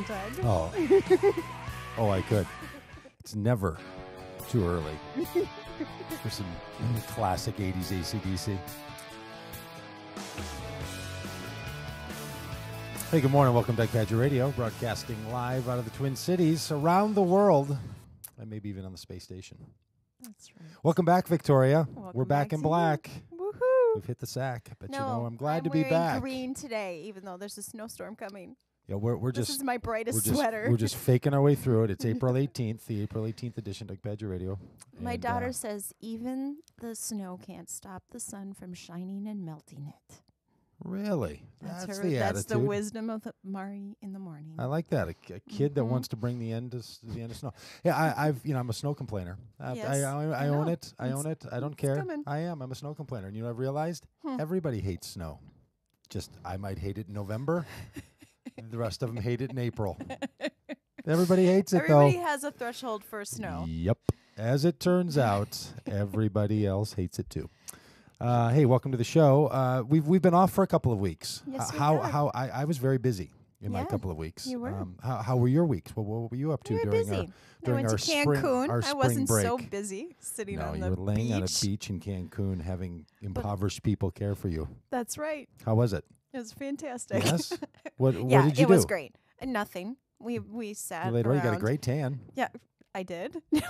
sing, Doug. Oh. Oh, I could. It's never too early for some classic 80s AC/DC. Hey, good morning. Welcome back to Pagitt Radio, broadcasting live out of the Twin Cities, around the world, and maybe even on the space station. That's right. Welcome back, Victoria. Welcome We're back back in to black. Woohoo! We've hit the sack, but No, I'm glad to be wearing back. green today, even though there's a snowstorm coming. Yeah, we're This just is my brightest we're sweater. just faking our way through it. It's April 18th, the April 18th edition of Pagitt Radio. My And, daughter says even the snow can't stop the sun from shining and melting it. Really? That's That's her. the That's attitude. the wisdom of Mari in the morning. I like that. A kid that Mhm. wants to bring the end to the end of snow. Yeah, I'm a snow complainer. Yes, I I own know. it. I own it. I don't It's care. coming. I'm a snow complainer. And you know, I've realized Hmm. everybody hates snow. Just I might hate it in November. The rest of them hate it in April. Everybody hates it Everybody though. has a threshold for snow. Yep. As it turns out, everybody else hates it too. Hey, welcome to the show. We've been off for a couple of weeks. Yes, we how have. how I was very busy in my Yeah, couple of weeks. you were. How were your weeks? What were you up to We were during busy. our I during went our to spring Cancun. our I spring wasn't break? so busy sitting No, on you the were laying beach. on a beach in Cancun having impoverished people care for you. That's right. How was it? It was fantastic. Yes. What Yeah, did you it do? was great. Nothing. We sat You laid away. You got a around. great tan. Yeah, I did. No,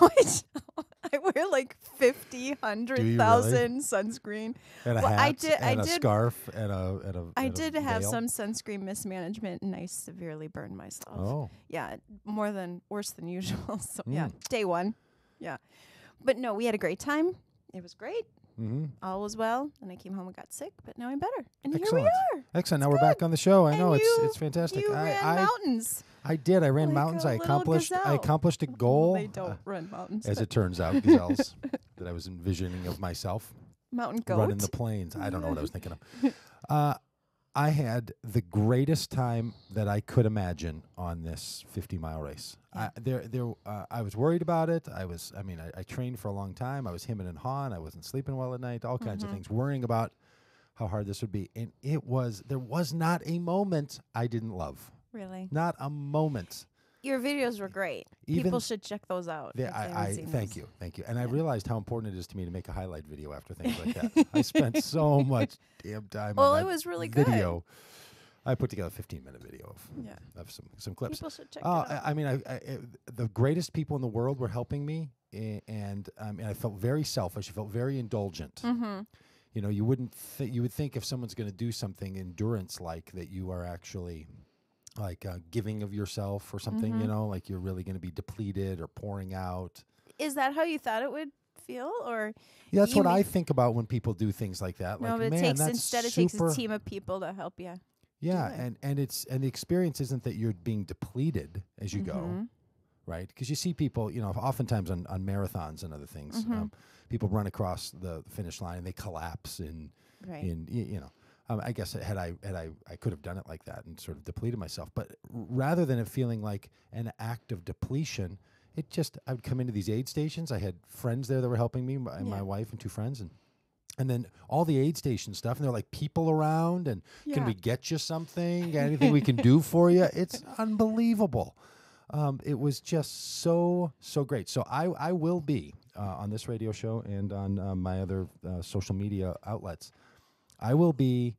I wear like 50, 100,000 sunscreen. And a Well, hat I did- and I a did- scarf and a I and a did have veil. some sunscreen mismanagement, and I severely burned myself. Oh. Yeah, worse than usual. So Mm. yeah, day one. Yeah, but no, we had a great time. It was great. Mm-hmm. All was well. And I came home and got sick, but now I'm better. And Excellent. here we are. Excellent. It's Now we're back good. on the show. I And know you- it's fantastic. You ran I mountains. I did. I ran like mountains. a I little accomplished a gazelle. goal. They don't run mountains. As but it turns out, gazelles that I was envisioning of myself mountain goat. running the plains. I don't know what I was thinking of. I had the greatest time that I could imagine on this 50-mile race. Yeah. I was worried about it. I trained for a long time. I was hemming and hawing. I wasn't sleeping well at night. All kinds of things, worrying about how hard this would be. And there was not a moment I didn't love. Really? Not a moment. Your videos were great. Even People should check those out. Yeah, if they haven't seen thank those. you. And I Yeah. realized how important it is to me to make a highlight video after things like that. I spent so much damn time Well, on it that was really good. video. I put together a 15-minute video Yeah. of some clips. People should check Oh, it out. the greatest people in the world were helping me, and I felt very selfish. I felt very indulgent. Mm-hmm. You know, you would think if someone's going to do something endurance like that, you are actually like giving of yourself or something. Mhm. You know, like you're really going to be depleted or pouring out. Is that how you thought it would feel, or Yeah, that's you what I mean- think about when people do things like that. no? Like, But it man, takes that's instead it super. takes a team of people to help you. Yeah, do it. and the experience isn't that you're being depleted as you go, Mhm. right? Because you see people, you know, oftentimes on marathons and other things, Mhm. people run across the finish line and they collapse Right. you know. I guess I could have done it like that and sort of depleted myself. But rather than it feeling like an act of depletion, I would come into these aid stations. I had friends there that were helping me, my Yeah. wife and two friends, and then all the aid station stuff, and there are like people around, and can Yeah. we get you something? Anything we can do for you? It's unbelievable. It was just so great. So I will be on this radio show and on my other social media outlets. I will be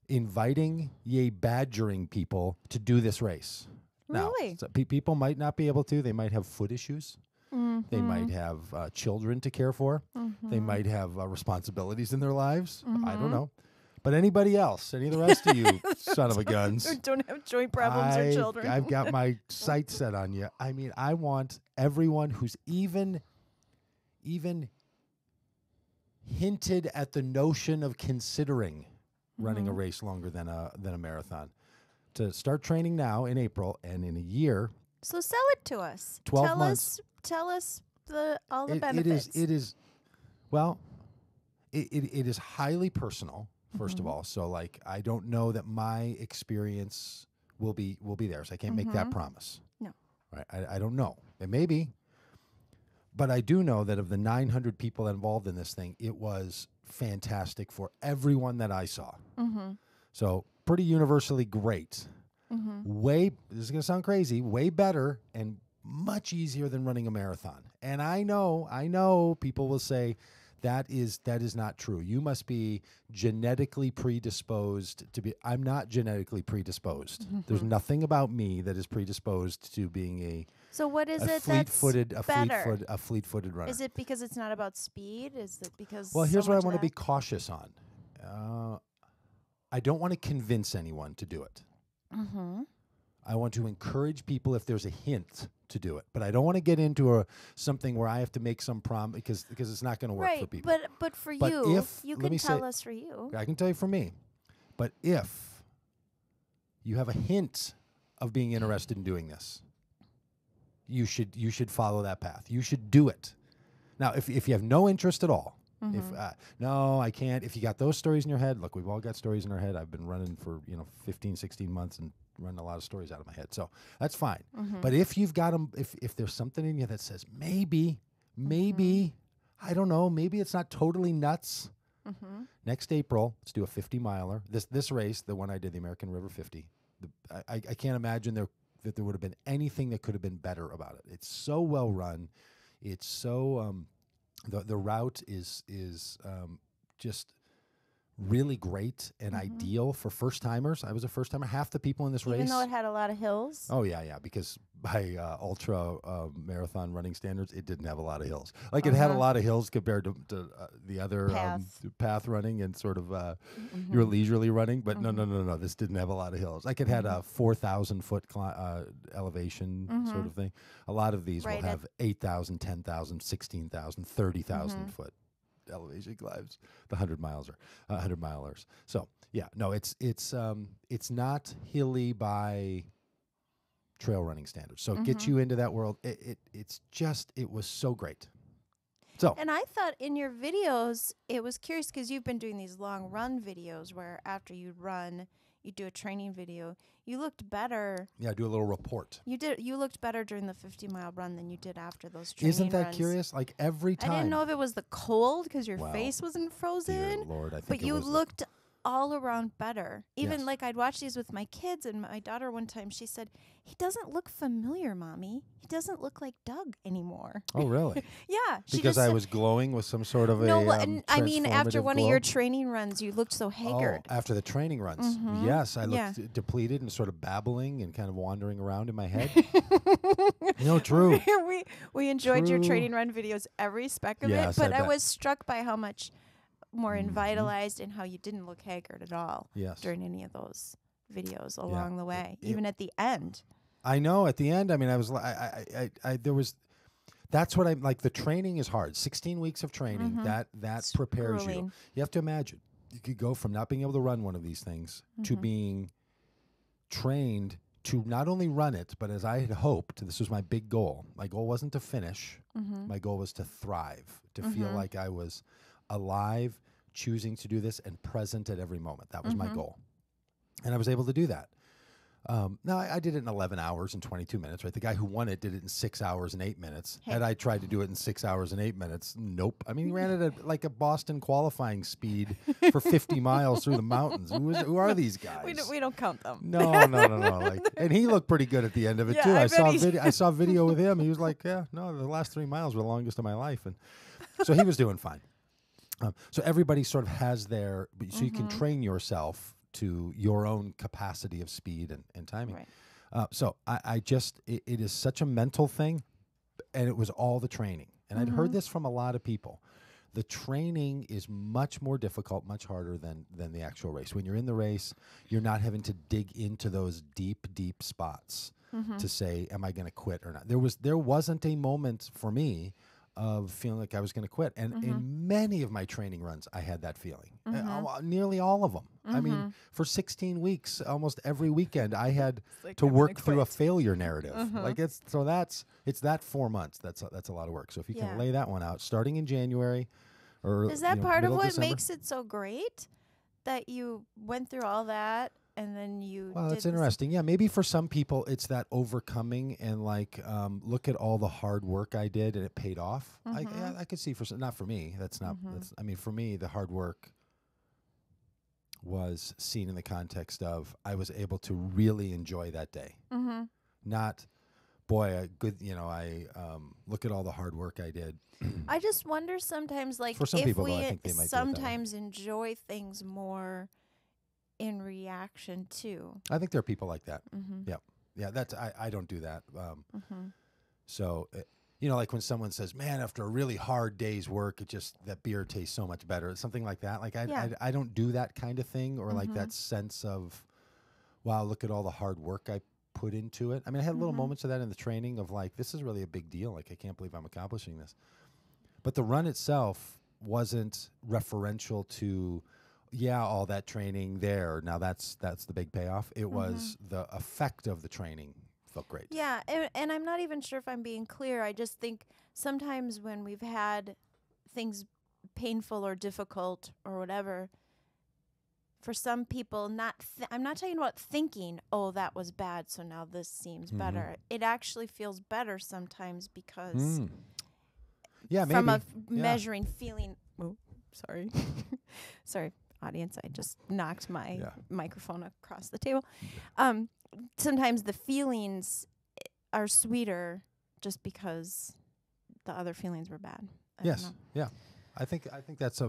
inviting, badgering people to do this race. Really? Now, so people might not be able to. They might have foot issues. Mhm. They might have children to care for. They Mhm. might have responsibilities in their lives. I don't Mhm. know. But anybody else, any of the rest of you son of a guns, Who don't have joint problems or children. I've got my sights set on you. I mean, I want everyone who's even hinted at the notion of considering running a Mhm. race longer than a marathon to start training now in April, and in a year, So sell it to us. 12 months. Tell us all the it benefits. is well, it is highly personal. First of Mhm. all, so like I don't know that my experience will be there, so I can't make that Mhm. promise. No. Right? I don't know. It may be, but I do know that of the 900 people involved in this thing, it was fantastic for everyone that I saw. Mm-hmm. So pretty universally great. This is going to sound crazy, way better and much easier than running a marathon. And I know people will say that is not true. You must be genetically predisposed to be. I'm not genetically predisposed. There's nothing about me that is predisposed to being a So what is it fleet-footed better? a fleet-footed runner. Is it because it's not about speed? Is it because Well, here's so what I much want to of be cautious on. I don't want to convince anyone to do it. I want to encourage people if there's a hint to do it, but I don't want to get into something where I have to make some because it's not going to work for people. But for But you, if- you let me can tell say- us for you. I can tell you for me, but if you have a hint of being interested in doing this, you should follow that path. You should do it. Now, if you have no interest at all, if no, I can't. If you got those stories in your head, look, we've all got stories in our head. I've been running for 15, 16 months and running a lot of stories out of my head, so that's fine. But if you've got them, if there's something in you that says maybe, I don't know, maybe it's not totally nuts. Next April, let's do a 50-miler. This race, the one I did, the American River 50. I can't imagine that there would have been anything that could have been better about it. It's so well run. It's so the route is just really great and ideal for first timers. I was a first timer. Half the people in this race, Even though it had a lot of hills. oh yeah, because by ultra marathon running standards, it didn't have a lot of hills. Like it had a lot of hills compared to the other path running and sort of your leisurely running. But no, this didn't have a lot of hills. Like it had a 4,000 foot elevation sort of thing. A lot of these will have 8,000, 10,000, 16,000, 30,000 foot elevation climbs. The 100-milers. So yeah, no, it's not hilly by trail running standards. So it gets you into that world. It was so great. So And I thought in your videos, it was curious because you've been doing these long run videos where after you run, you do a training video. You looked better. yeah, do a little report. You looked better during the 50-mile run than you did after those training Isn't that runs. curious? Like every time. I didn't know if it was the cold because your Well, face wasn't Dear frozen. Lord, I think But it you was looked all around better. Even Yes. like I'd watch these with my kids, and my daughter one time, she said, "He doesn't look familiar, Mommy. He doesn't look like Doug anymore." Oh, really? Yeah. She Because just I said- was glowing with some sort of No, a I mean, after transformative one glow? of your training runs, you looked so haggard. Oh, after the training runs. Yes, I looked depleted and sort of babbling and kind of wandering around in my head. No, true. we enjoyed your True. training run videos, every speck of Yes, it, but I I bet. was struck by how much more revitalized and how you didn't look haggard at all Yes. during any of those videos along the way, even at the end. I know. At the end, I mean, I was there was. That's what I'm like. The training is hard. 16 weeks of training that It's prepares you. grueling. You have to imagine you could go from not being able to run one of these things to being trained to not only run it, but as I had hoped, this was my big goal. My goal wasn't to finish. My goal was to thrive, to feel like I was alive, choosing to do this, and present at every moment. That was my goal. And I was able to do that. Now, I did it in 11 hours and 22 minutes, right? The guy who won it did it in 6 hours and 8 minutes. Hey. Had I tried to do it in 6 hours and 8 minutes, nope. I mean, he ran it at like a Boston qualifying speed for 50 miles through the mountains. Who are these guys? We don't count them. No. Like, and he looked pretty good at the end of it Yeah, too. I I bet saw he- I saw video with him. He was like, "Yeah, no, the last 3 miles were the longest of my life," and so he was doing fine. So everybody sort of has their, so you can train yourself to your own capacity of speed and timing. Right. So I just, it is such a mental thing, and it was all the training. And I'd heard this from a lot of people. The training is much more difficult, much harder than the actual race. When you're in the race, you're not having to dig into those deep, deep spots to say, am I going to quit or not? There wasn't a moment for me of feeling like I was going to quit. And in many of my training runs, I had that feeling. Nearly all of them. I mean, for 16 weeks, almost every weekend, I had like, to I'm gonna work through a quit. failure narrative. Like it's that 4 months. That's a lot of work. So if you Yeah. can lay that one out, starting in January, or Is that part of middle what December. makes it so great? That you went through all that and then you Well, did that's interesting. Yeah, maybe for some people it's that overcoming and like look at all the hard work I did and it paid off. I could see not for me. That's not. That's, I mean, for me, the hard work was seen in the context of I was able to really enjoy that day. Mm-hmm. Not, boy, I look at all the hard work I did. I just wonder sometimes, like, For some if people, though, we I think they might do it that way. sometimes enjoy things more in reaction to. I think there are people like that. Mm-hmm. Yep. Yeah, that's I don't do that. Mm-hmm. So, like when someone says, "Man, after a really hard day's work, that beer tastes so much better." Something like that. Like I don't do that kind of thing, or like that sense of, "Wow, look at all the hard work I put into it." I mean, I had little moments of that in the training of like, "This is really a big deal. Like, I can't believe I'm accomplishing this." But the run itself wasn't referential to, all that training there. Now that's the big payoff. It was the effect of the training felt great. Yeah, and I'm not even sure if I'm being clear. I just think sometimes when we've had things painful or difficult or whatever, for some people, I'm not talking about thinking, oh, that was bad, so now this seems better. It actually feels better sometimes because Yeah, maybe. from a measuring feeling. Oh, sorry. Sorry, audience. I just knocked my microphone across the table. Sometimes the feelings are sweeter just because the other feelings were bad. I don't know. Yeah. I think that's a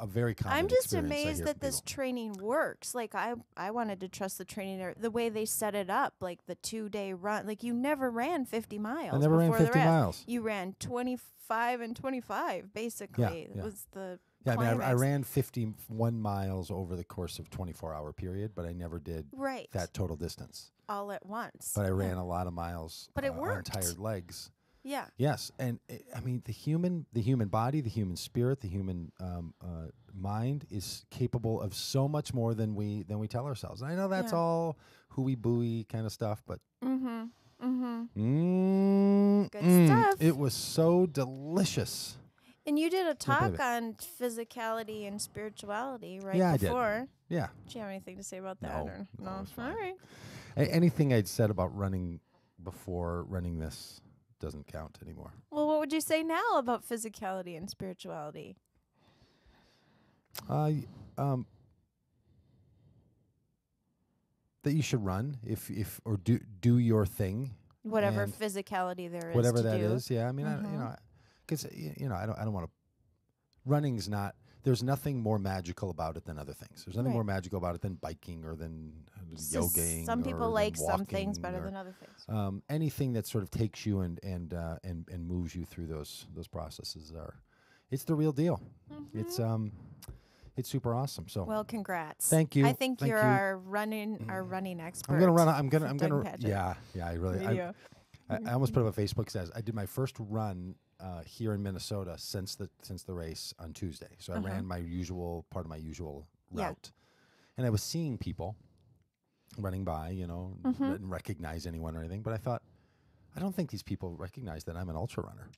very common. I'm just experience I hear amazed that from this people. training works. Like I wanted to trust the training, the way they set it up, like the 2-day run. Like you never ran 50 miles. I never ran before 50 the rest. miles. You ran 25 and 25 basically. Yeah. It was the Yeah, I mean, I climax. ran 51 miles over the course of 24-hour period, but I never did that total distance. All at once. But I ran a lot of miles But it on worked. tired legs. Yeah. Yes, and I mean the human body, the human spirit, the human mind is capable of so much more than we tell ourselves. And I know that's all hooey booey kind of stuff, but Good stuff. it was so delicious. And you did a believe talk it. on physicality and spirituality right Yeah, before. I did. Yeah. Do you have anything to say about that? No, Or? no, it's All fine. right. Anything I'd said about running before running this doesn't count anymore. Well, what would you say now about physicality and spirituality? That you should run if or do your thing. Whatever And physicality there is. whatever to that do. is. Yeah, I mean, because I don't want to. Running's not. There's nothing more magical about it than other things. There's nothing more magical about it than biking or than yogaing. Some people or like than some things walking better or, than other things. anything that sort of takes you and moves you through those processes it's the real deal. It's super awesome. So Well, congrats. Thank you. I think Thank you're you. our running expert. I'm gonna run. I'm for gonna. Doug Pagitt. Yeah. I really. Video. I almost put up a Facebook says I did my first run here in Minnesota since the race on Tuesday. So I ran my usual part of my usual route, and I was seeing people running by, didn't recognize anyone or anything. But I thought, I don't think these people recognize that I'm an ultra runner.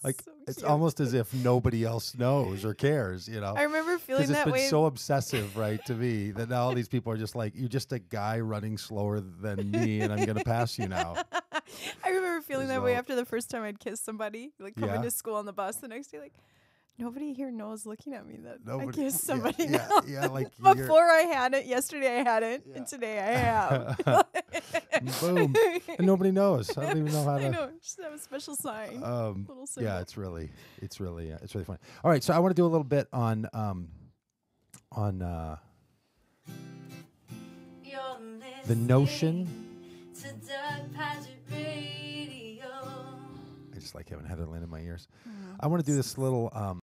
Like So it's cute. almost as if nobody else knows or cares, I remember feeling Because it's that been way. so obsessive, right, to me that now all these people are just like, you're just a guy running slower than me, and I'm going to pass you now. I remember feeling that way So- after the first time I'd kissed somebody, like coming Yeah. to school on the bus the next day, like nobody here knows looking at me that I Nobody- kissed somebody yeah, now. yeah, like you're- Before I had it, yesterday I hadn't, and today I have. Boom. And nobody knows. I don't even know how to. I know, just have a special sign. Little symbol. Yeah, it's really fun. All right, so I want to do a little bit on the notion. To Doug Pagitt Radio. I just like having Heather Lynn in my ears. I want to do this little